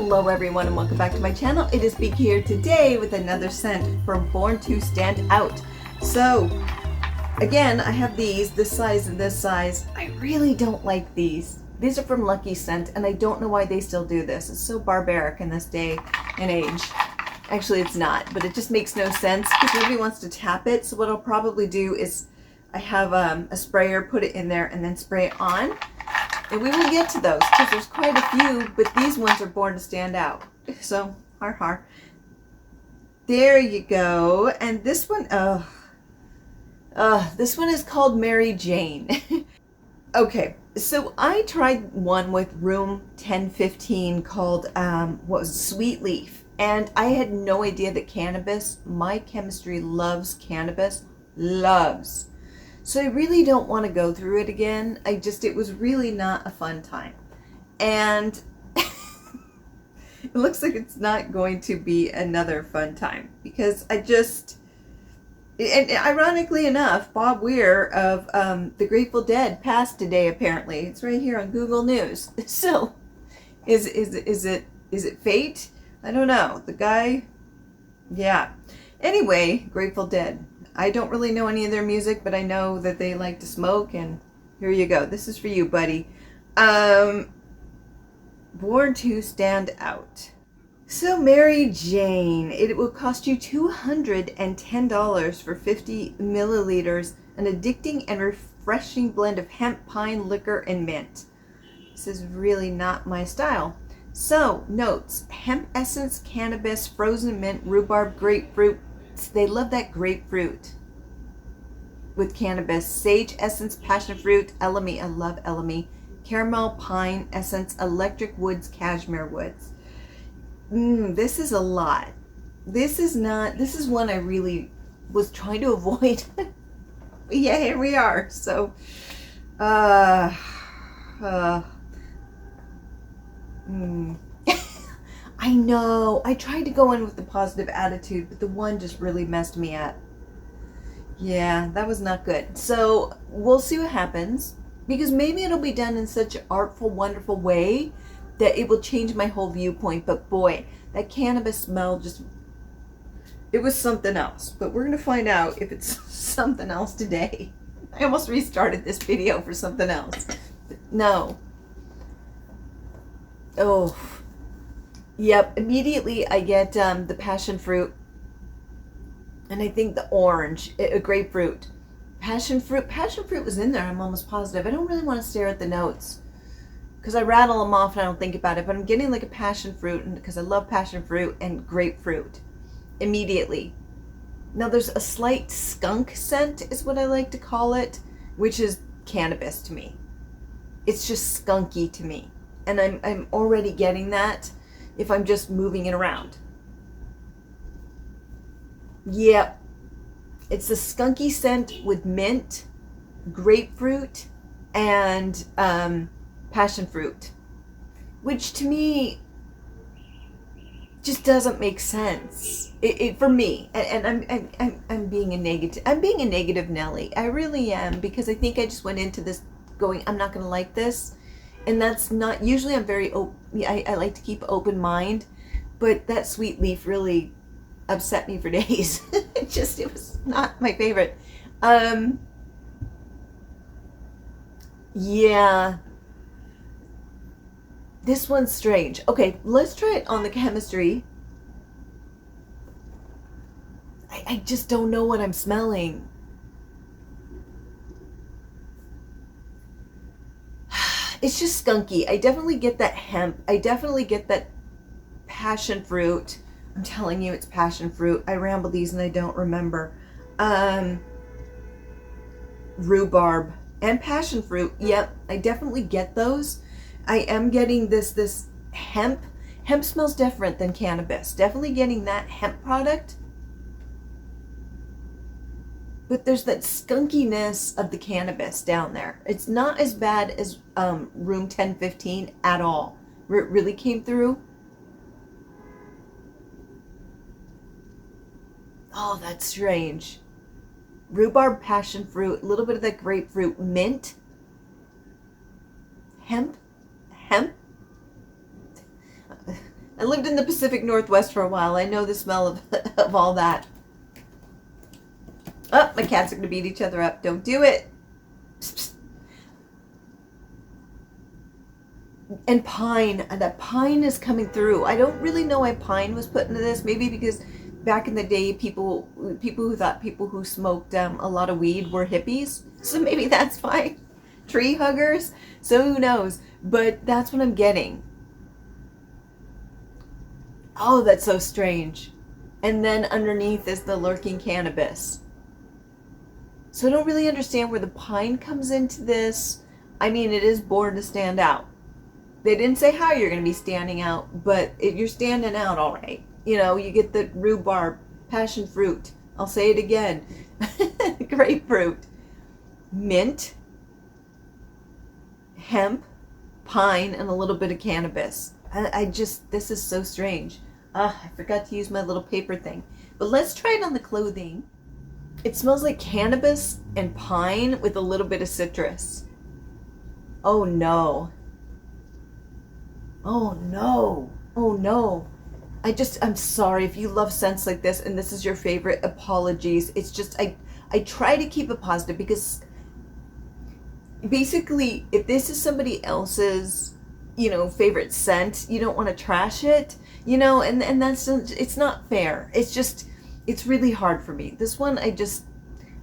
Hello everyone and welcome back to my channel. It is Beak here today with another scent from Born to Stand Out. So again, I have these, this size and this size. I really don't like these. These are from Lucky Scent and I don't know why they still do this. It's so barbaric in this day and age. Actually it's not, but it just makes no sense because nobody wants to tap it. So what I'll probably do is I have a sprayer, put it in there and then spray it on. And we will get to those because there's quite a few, but these ones are born to stand out. So, har har. There you go. And this one, this one is called Mary Jane. Okay, so I tried one with room 1015 called, what was it? Sweet Leaf. And I had no idea that cannabis, my chemistry loves cannabis, loves. So I really don't want to go through it again. It was really not a fun time. And it looks like it's not going to be another fun time because and ironically enough, Bob Weir of the Grateful Dead passed today apparently. It's right here on Google News. So is it fate? I don't know. The guy, yeah. Anyway, Grateful Dead. I don't really know any of their music, but I know that they like to smoke, and here you go. This is for you, buddy. Born to Stand Out. So, Mary Jane. It will cost you $210 for 50 milliliters, an addicting and refreshing blend of hemp, pine, liquor, and mint. This is really not my style. So, notes. Hemp essence, cannabis, frozen mint, rhubarb, grapefruit. They love that grapefruit with cannabis, sage essence, passion fruit, elemi, I love elemi, caramel, pine essence, electric woods, cashmere woods. This is a lot. This is one I really was trying to avoid. Yeah, here we are. So, I know. I tried to go in with the positive attitude, but the one just really messed me up. Yeah, that was not good. So we'll see what happens because maybe it'll be done in such an artful, wonderful way that it will change my whole viewpoint. But boy, that cannabis smell it was something else. But we're going to find out if it's something else today. I almost restarted this video for something else. But no. Oh. Yep, immediately I get the passion fruit, and I think the orange, a grapefruit. Passion fruit was in there, I'm almost positive. I don't really want to stare at the notes, because I rattle them off and I don't think about it, but I'm getting like a passion fruit, because I love passion fruit, and grapefruit, immediately. Now there's a slight skunk scent, is what I like to call it, which is cannabis to me. It's just skunky to me, and I'm already getting that if I'm just moving it around. Yep. It's a skunky scent with mint, grapefruit, and passion fruit, which to me just doesn't make sense. It for me, and I'm being a negative. I'm being a negative Nelly. I really am, because I think I just went into this going, I'm not going to like this. And that's not, usually I'm very open, I like to keep an open mind, but that Sweet Leaf really upset me for days. It was not my favorite. Yeah. This one's strange. Okay, let's try it on the chemistry. I just don't know what I'm smelling. It's just skunky. I definitely get that hemp. I definitely get that passion fruit. I'm telling you, it's passion fruit. I ramble these and I don't remember. Rhubarb and passion fruit. Yep, I definitely get those. I am getting this hemp. Hemp smells different than cannabis. Definitely getting that hemp product. But there's that skunkiness of the cannabis down there. It's not as bad as room 1015 at all, where it really came through. Oh, that's strange. Rhubarb, passion fruit, a little bit of that grapefruit, mint, hemp. I lived in the Pacific Northwest for a while. I know the smell of all that. Oh, my cats are going to beat each other up. Don't do it. Psst, psst. And pine. That pine is coming through. I don't really know why pine was put into this. Maybe because back in the day, people who thought people who smoked a lot of weed were hippies. So maybe that's why. Tree huggers. So who knows? But that's what I'm getting. Oh, that's so strange. And then underneath is the lurking cannabis. So I don't really understand where the pine comes into this. I mean, it is born to stand out. They didn't say how you're going to be standing out, but you're standing out all right. You know, you get the rhubarb, passion fruit. I'll say it again. Grapefruit. Mint. Hemp. Pine, and a little bit of cannabis. This is so strange. I forgot to use my little paper thing. But let's try it on the clothing. It smells like cannabis and pine with a little bit of citrus. Oh no. Oh no. Oh no. I'm sorry if you love scents like this and this is your favorite, apologies. It's just, I try to keep it positive because basically if this is somebody else's, favorite scent, you don't want to trash it, and that's, it's not fair. It's really hard for me. This one, I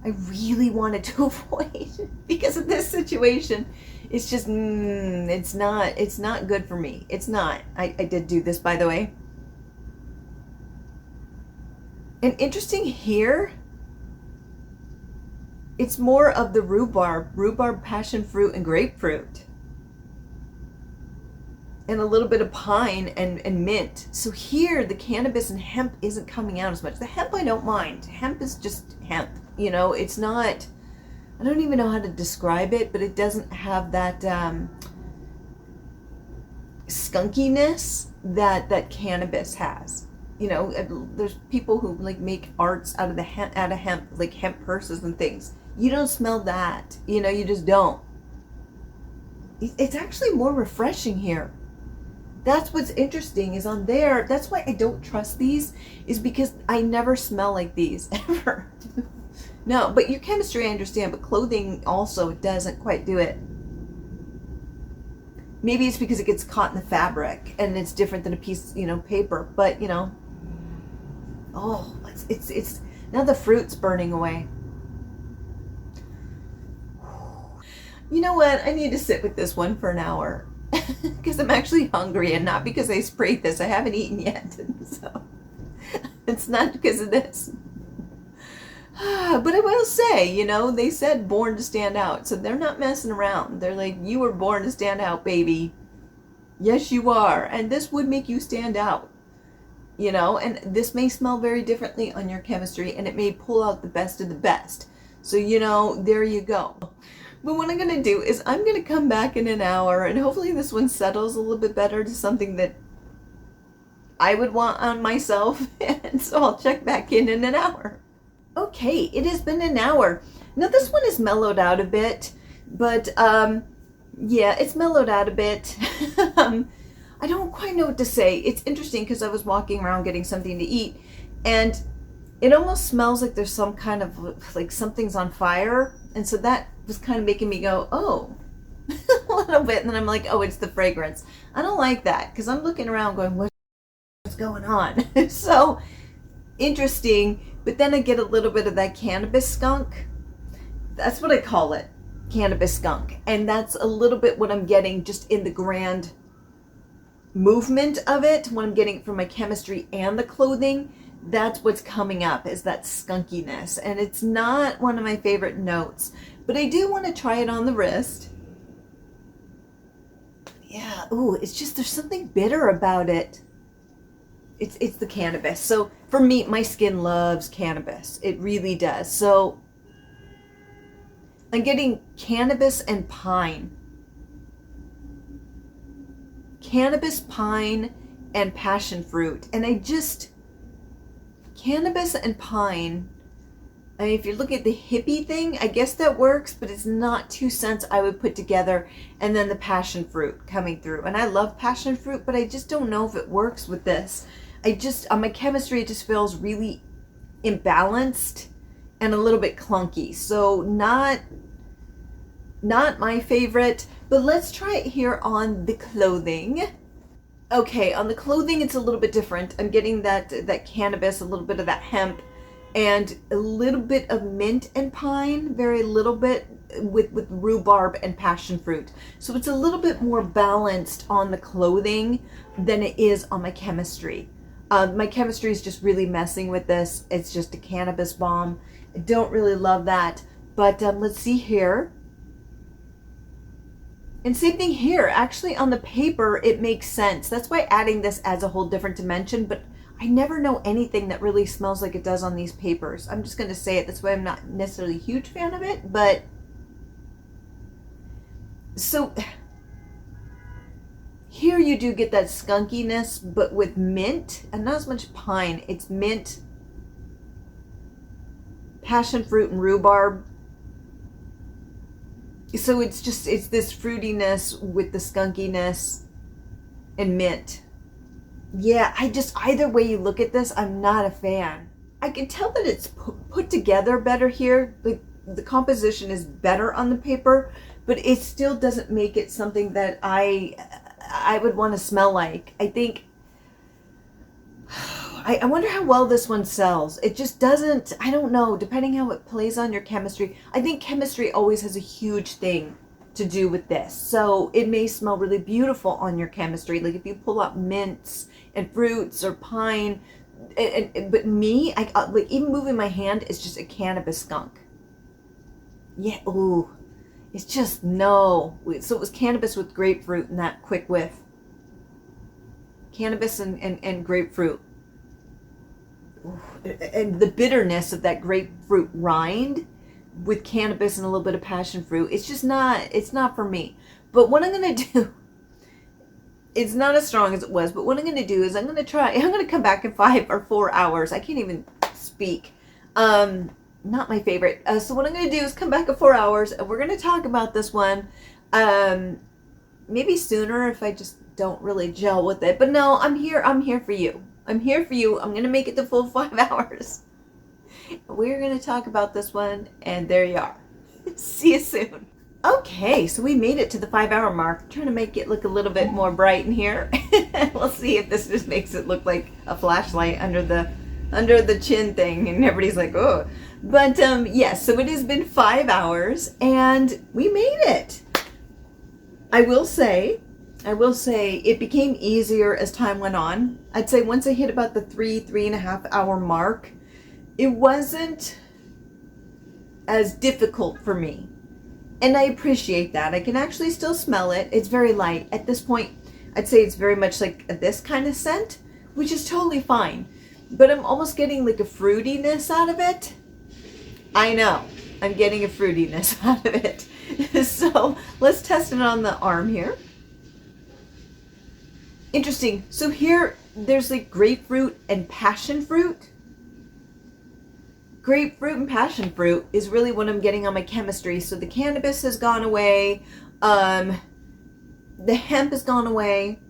really wanted to avoid because of this situation. It's just, it's not good for me. It's not. I did do this, by the way. And interesting here, it's more of the rhubarb, passion fruit, and grapefruit. And a little bit of pine and mint. So here, the cannabis and hemp isn't coming out as much. The hemp I don't mind. Hemp is just hemp. It's not, I don't even know how to describe it, but it doesn't have that skunkiness that cannabis has. There's people who make arts out of hemp, like hemp purses and things. You don't smell that. You just don't. It's actually more refreshing here. That's what's interesting is on there. That's why I don't trust these, is because I never smell like these ever. No, but your chemistry I understand, but clothing also doesn't quite do it. Maybe it's because it gets caught in the fabric and it's different than a piece, paper. But oh, it's now the fruit's burning away. You know what? I need to sit with this one for an hour. Because I'm actually hungry and not because I sprayed this. I haven't eaten yet. So it's not because of this. But I will say, they said born to stand out. So they're not messing around. They're like, you were born to stand out, baby. Yes, you are. And this would make you stand out. And this may smell very differently on your chemistry and it may pull out the best of the best. So, there you go. But what I'm going to do is I'm going to come back in an hour and hopefully this one settles a little bit better to something that I would want on myself. And so I'll check back in an hour. Okay, it has been an hour. Now this one is mellowed out a bit, but yeah, it's mellowed out a bit. I don't quite know what to say. It's interesting because I was walking around getting something to eat and it almost smells like there's some kind of, like something's on fire. And so that was kind of making me go, oh, a little bit. And then I'm like, oh, it's the fragrance. I don't like that because I'm looking around going, what's going on? So interesting. But then I get a little bit of that cannabis skunk. That's what I call it, cannabis skunk. And that's a little bit what I'm getting just in the grand movement of it. When I'm getting from my chemistry and the clothing, that's what's coming up, is that skunkiness. And it's not one of my favorite notes, but I do want to try it on the wrist. Yeah, ooh, it's just, there's something bitter about it. It's the cannabis. So for me, my skin loves cannabis. It really does. So I'm getting cannabis and pine. Cannabis, pine, and passion fruit. And cannabis and pine, I mean, if you're looking at the hippie thing, I guess that works, but it's not two scents I would put together. And then the passion fruit coming through. And I love passion fruit, but I just don't know if it works with this. On my chemistry, it just feels really imbalanced and a little bit clunky. So not my favorite, but let's try it here on the clothing. Okay, on the clothing, it's a little bit different. I'm getting that cannabis, a little bit of that hemp, and a little bit of mint and pine, very little bit with rhubarb and passion fruit. So it's a little bit more balanced on the clothing than it is on my chemistry. My chemistry is just really messing with this. It's just a cannabis bomb. I don't really love that. But let's see here. And same thing here. Actually, on the paper, it makes sense. That's why adding this adds a whole different dimension. But I never know anything that really smells like it does on these papers. I'm just going to say it. That's why I'm not necessarily a huge fan of it. But so here you do get that skunkiness, but with mint, and not as much pine. It's mint, passion fruit, and rhubarb. So it's this fruitiness with the skunkiness and mint. Yeah, either way you look at this, I'm not a fan. I can tell that it's put together better here. Like the composition is better on the paper, but it still doesn't make it something that I would want to smell like. I think, I wonder how well this one sells. It just doesn't, I don't know, depending how it plays on your chemistry. I think chemistry always has a huge thing to do with this. So it may smell really beautiful on your chemistry. Like if you pull out mints and fruits or pine, but me, like even moving my hand is just a cannabis skunk. Yeah, ooh, it's just no. So it was cannabis with grapefruit in that quick whiff. Cannabis and grapefruit. And the bitterness of that grapefruit rind with cannabis and a little bit of passion fruit, it's not for me. But what I'm going to do, it's not as strong as it was, but what I'm going to do is I'm going to come back in 5 or 4 hours. I can't even speak. Not my favorite. So what I'm going to do is come back in 4 hours and we're going to talk about this one. Maybe sooner if I just don't really gel with it. But no, I'm here for you. I'm here for you. I'm going to make it the full 5 hours. We're going to talk about this one, and there you are. See you soon. Okay, so we made it to the 5-hour mark. I'm trying to make it look a little bit more bright in here. We'll see if this just makes it look like a flashlight under the chin thing, and everybody's like, oh. But yes, so it has been 5 hours, and we made it. I will say it became easier as time went on. I'd say once I hit about the 3.5 hour mark, it wasn't as difficult for me. And I appreciate that. I can actually still smell it. It's very light. At this point, I'd say it's very much like this kind of scent, which is totally fine. But I'm almost getting like a fruitiness out of it. I know. I'm getting a fruitiness out of it. So let's test it on the arm here. Interesting. So here, there's like grapefruit and passion fruit. Grapefruit and passion fruit is really what I'm getting on my chemistry. So the cannabis has gone away. The hemp has gone away.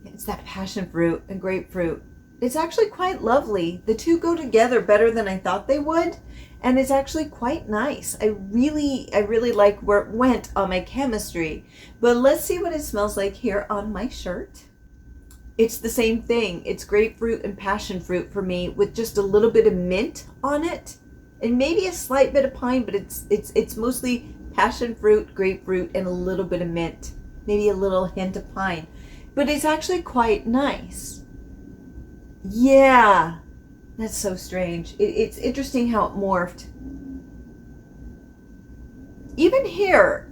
It's that passion fruit and grapefruit. It's actually quite lovely. The two go together better than I thought they would. And it's actually quite nice. I really like where it went on my chemistry. But let's see what it smells like here on my shirt. It's the same thing. It's grapefruit and passion fruit for me with just a little bit of mint on it. And maybe a slight bit of pine, but it's mostly passion fruit, grapefruit, and a little bit of mint. Maybe a little hint of pine. But it's actually quite nice. Yeah. That's so strange. It's interesting how it morphed. Even here,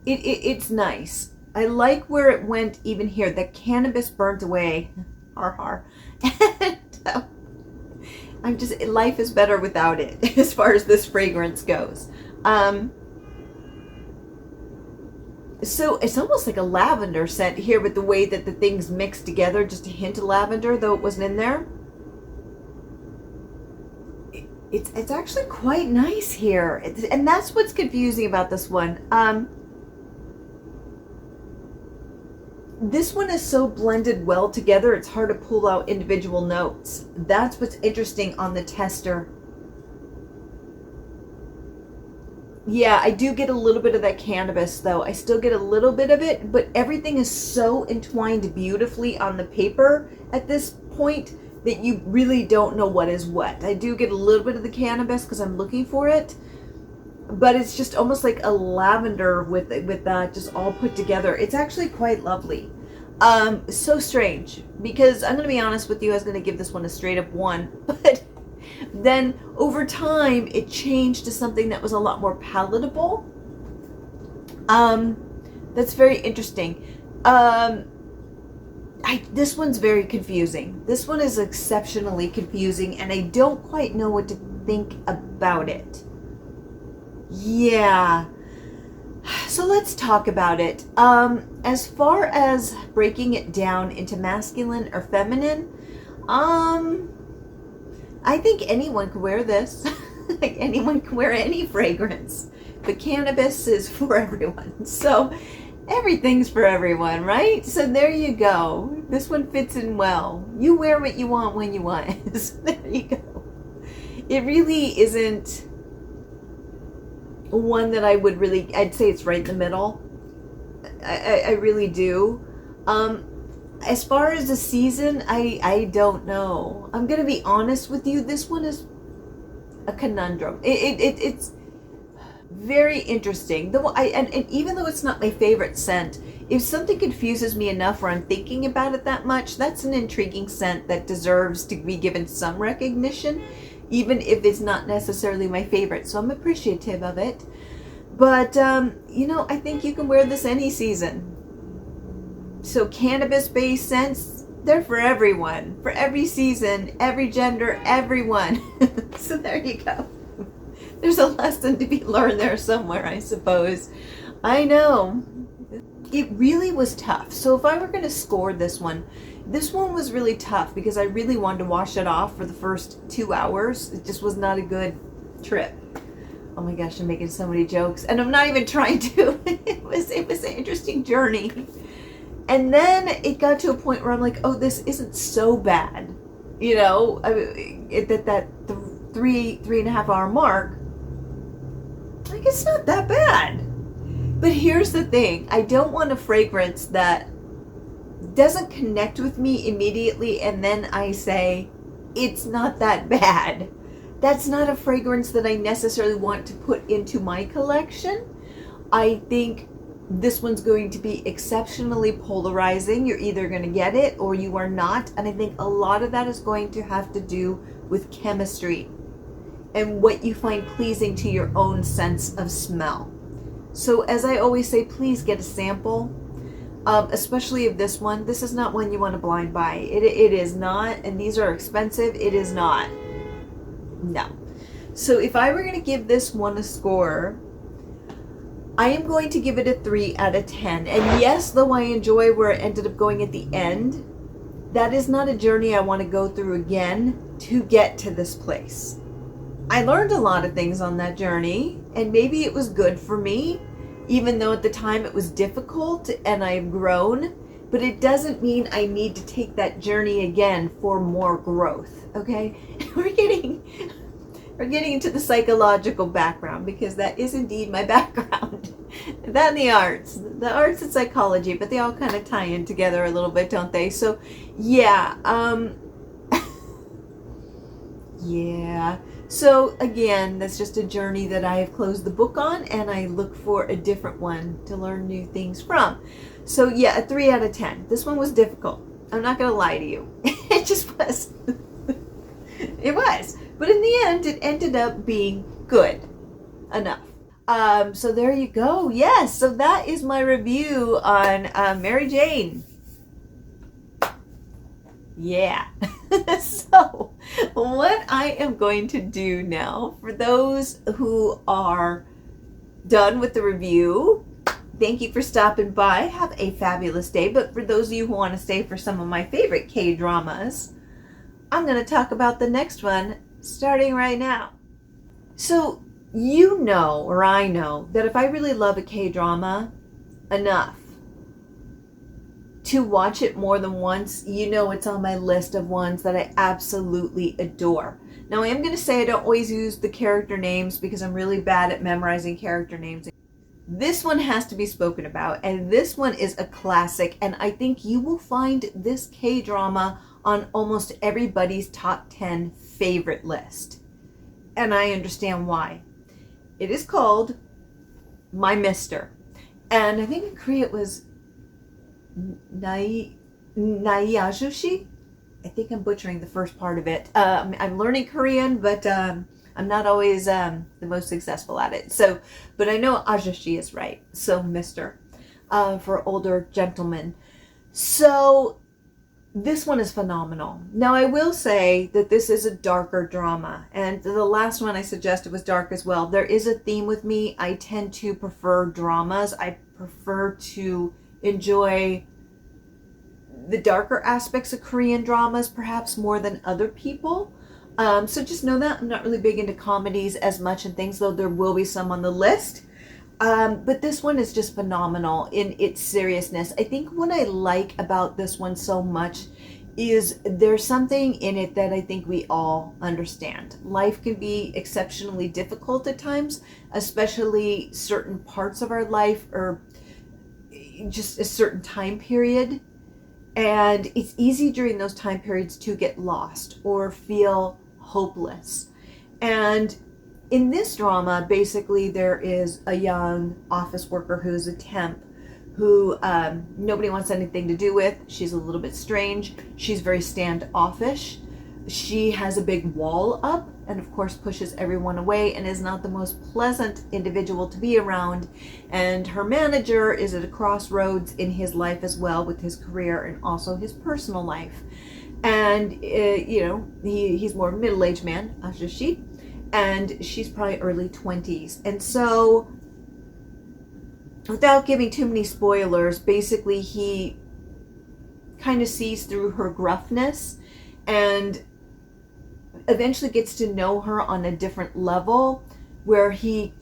it's nice. I like where it went even here. The cannabis burnt away. Har har. And life is better without it as far as this fragrance goes. So it's almost like a lavender scent here with the way that the things mix together. Just a hint of lavender, though it wasn't in there. It's actually quite nice here. And that's what's confusing about this one. This one is so blended well together, it's hard to pull out individual notes. That's what's interesting on the tester. Yeah, I do get a little bit of that cannabis though. I still get a little bit of it, but everything is so entwined beautifully on the paper at this point that you really don't know what is what. I do get a little bit of the cannabis because I'm looking for it, but it's just almost like a lavender with that just all put together. It's actually quite lovely. So strange, because I'm going to be honest with you, I was going to give this one a straight up 1, but then over time it changed to something that was a lot more palatable. That's very interesting. This one's very confusing. This one is exceptionally confusing, and I don't quite know what to think about it. Yeah. So let's talk about it. As far as breaking it down into masculine or feminine, I think anyone could wear this. Like anyone can wear any fragrance. But cannabis is for everyone. So everything's for everyone, right? So there you go. This one fits in well. You wear what you want when you want. So there you go. It really isn't one that I would really, I'd say it's right in the middle. I really do. As far as the season, I don't know. I'm gonna be honest with you. This one is a conundrum. It's very interesting. And even though it's not my favorite scent, if something confuses me enough where I'm thinking about it that much, that's an intriguing scent that deserves to be given some recognition, even if it's not necessarily my favorite. So I'm appreciative of it. But, I think you can wear this any season. So cannabis-based scents, they're for everyone. For every season, every gender, everyone. So there you go. There's a lesson to be learned there somewhere, I suppose. I know. It really was tough. So if I were going to score this one was really tough because I really wanted to wash it off for the first 2 hours. It just was not a good trip. Oh my gosh, I'm making so many jokes. And I'm not even trying to. It was an interesting journey. And then it got to a point where I'm like, oh, this isn't so bad. That 3.5 hour mark, like it's not that bad. But here's the thing. I don't want a fragrance that doesn't connect with me immediately and then I say, it's not that bad. That's not a fragrance that I necessarily want to put into my collection. I think this one's going to be exceptionally polarizing. You're either going to get it or you are not. And I think a lot of that is going to have to do with chemistry and what you find pleasing to your own sense of smell. So as I always say, please get a sample, especially of this one. This is not one you want to blind buy. It is not, and these are expensive. It is not. No. So if I were going to give this one a score, I am going to give it a 3 out of 10. And yes, though I enjoy where it ended up going at the end, that is not a journey I want to go through again to get to this place. I learned a lot of things on that journey, and maybe it was good for me, even though at the time it was difficult and I've grown, but it doesn't mean I need to take that journey again for more growth, okay? We're getting into the psychological background because that is indeed my background. That and the arts and psychology, but they all kind of tie in together a little bit, don't they? So, yeah, yeah. So again, that's just a journey that I have closed the book on, and I look for a different one to learn new things from. So yeah, a 3 out of 10. This one was difficult. I'm not going to lie to you. It just was. It was. But in the end, it ended up being good enough. So there you go. Yes, so that is my review on Mary Jane. Yeah. So what I am going to do now, for those who are done with the review, thank you for stopping by. Have a fabulous day. But for those of you who want to stay for some of my favorite K-dramas, I'm going to talk about the next one starting right now. So, you know, or I know, that if I really love a K-drama enough to watch it more than once, you know it's on my list of ones that I absolutely adore. Now, I am going to say I don't always use the character names because I'm really bad at memorizing character names. This one has to be spoken about, and this one is a classic, and I think you will find this K-drama on almost everybody's top 10 favorite list. And I understand why. It is called My Mister. And I think in Korea it was Naiyajushi. I think I'm butchering the first part of it. I'm learning Korean, but I'm not always the most successful at it. So, but I know ajushi is right. So, Mister, for older gentlemen. So, this one is phenomenal. Now, I will say that this is a darker drama, and the last one I suggested was dark as well. There is a theme with me. I tend to prefer dramas. I prefer to enjoy the darker aspects of Korean dramas, perhaps more than other people. So just know that I'm not really big into comedies as much and things, though there will be some on the list. But this one is just phenomenal in its seriousness. I think what I like about this one so much is there's something in it that I think we all understand. Life can be exceptionally difficult at times, especially certain parts of our life or just a certain time period. And it's easy during those time periods to get lost or feel hopeless. And in this drama, basically, there is a young office worker who's a temp who nobody wants anything to do with. She's a little bit strange. She's very standoffish. She has a big wall up and, of course, pushes everyone away and is not the most pleasant individual to be around. And her manager is at a crossroads in his life as well, with his career and also his personal life. And, he's more middle-aged man, Ajushi, and she's probably early 20s. And so, without giving too many spoilers, basically he kind of sees through her gruffness and eventually gets to know her on a different level, where he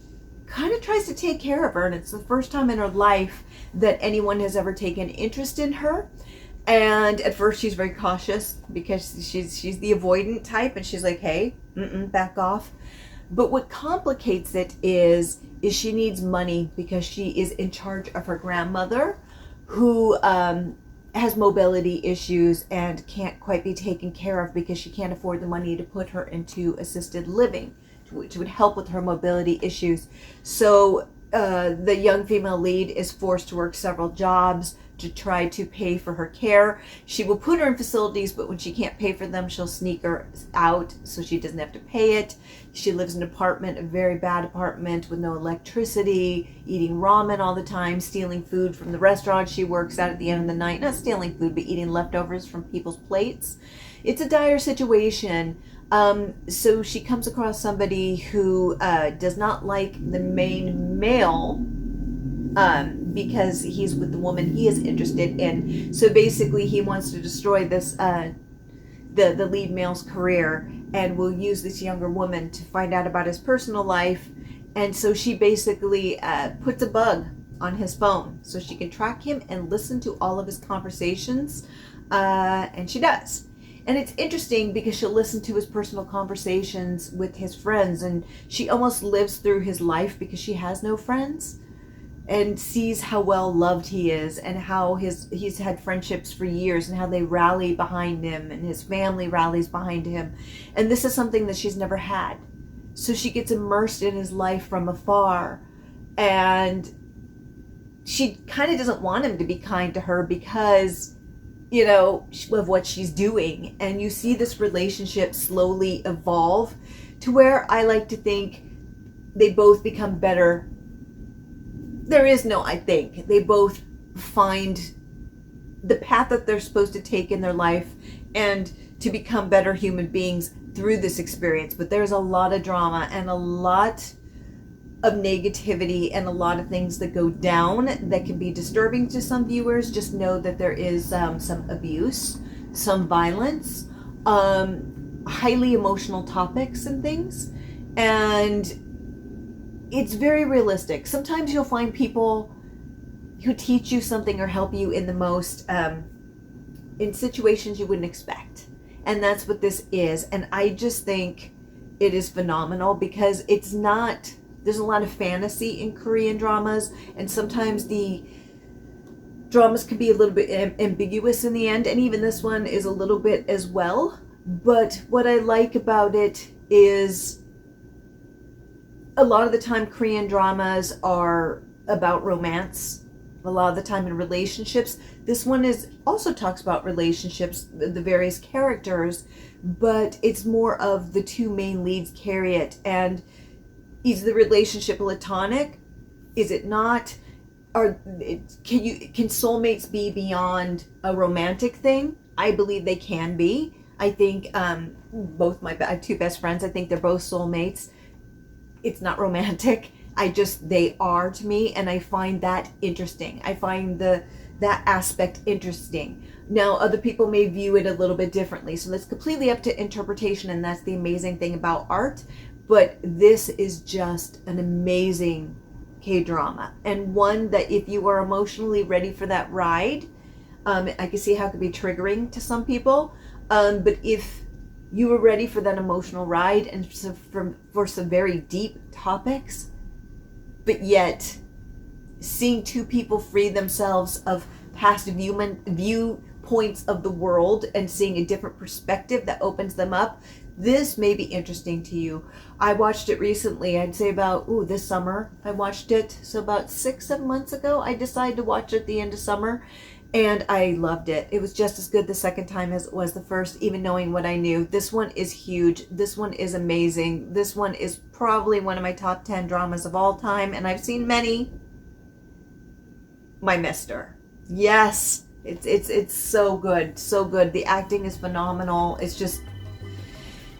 kind of tries to take care of her. And it's the first time in her life that anyone has ever taken interest in her. And at first she's very cautious because she's the avoidant type, and she's like, hey, back off. But what complicates it is she needs money because she is in charge of her grandmother, who has mobility issues and can't quite be taken care of because she can't afford the money to put her into assisted living, which would help with her mobility issues. So the young female lead is forced to work several jobs to try to pay for her care. She will put her in facilities, but when she can't pay for them, she'll sneak her out so she doesn't have to pay it. She lives in an apartment, a very bad apartment with no electricity, eating ramen all the time, stealing food from the restaurant she works at the end of the night. Not stealing food, but eating leftovers from people's plates. It's a dire situation. So she comes across somebody who does not like the main male because he's with the woman he is interested in. So basically he wants to destroy this the lead male's career, and will use this younger woman to find out about his personal life. And so she basically puts a bug on his phone so she can track him and listen to all of his conversations, and she does. And it's interesting because she'll listen to his personal conversations with his friends, and she almost lives through his life because she has no friends, and sees how well loved he is, and how he's had friendships for years, and how they rally behind him, and his family rallies behind him. And this is something that she's never had. So she gets immersed in his life from afar, and she kind of doesn't want him to be kind to her because, of what she's doing. And you see this relationship slowly evolve to where I like to think they both become better. There is no I think. They both find the path that they're supposed to take in their life and to become better human beings through this experience. But there's a lot of drama and a lot of negativity and a lot of things that go down that can be disturbing to some viewers. Just know that there is some abuse, some violence, highly emotional topics and things. And it's very realistic. Sometimes you'll find people who teach you something or help you in the most in situations you wouldn't expect, and that's what this is. And I just think it is phenomenal because it's not, there's a lot of fantasy in Korean dramas, and sometimes the dramas can be a little bit ambiguous in the end, and even this one is a little bit as well. But what I like about it is a lot of the time Korean dramas are about romance, a lot of the time in relationships. This one is also talks about relationships, the various characters, but it's more of the two main leads carry it. And is the relationship platonic? Is it not? Can soulmates be beyond a romantic thing? I believe they can be. I think both I have two best friends. I think they're both soulmates. It's not romantic. They are to me, and I find that interesting. I find that aspect interesting. Now, other people may view it a little bit differently, so that's completely up to interpretation, and that's the amazing thing about art. But this is just an amazing K-drama, and one that if you are emotionally ready for that ride, I can see how it could be triggering to some people, but if you are ready for that emotional ride and for some very deep topics, but yet seeing two people free themselves of past viewpoints of the world and seeing a different perspective that opens them up, this may be interesting to you. I watched it recently. I'd say about this summer I watched it. So about 6-7 months ago I decided to watch it at the end of summer, and I loved it. It was just as good the second time as it was the first, even knowing what I knew. This one is huge. This one is amazing. This one is probably one of my top 10 dramas of all time, and I've seen many. My mister. Yes, it's so good, so good. The acting is phenomenal. It's just,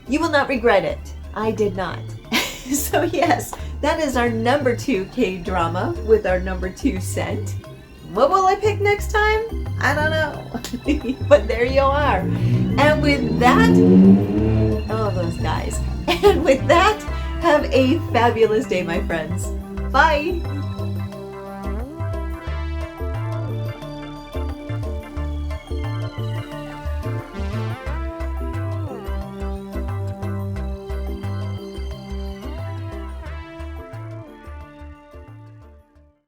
you will not regret it. I did not. So yes, that is our number 2 K-drama with our number 2 scent. What will I pick next time? I don't know. But there you are. And with that, oh, those guys. And with that, have a fabulous day, my friends. Bye.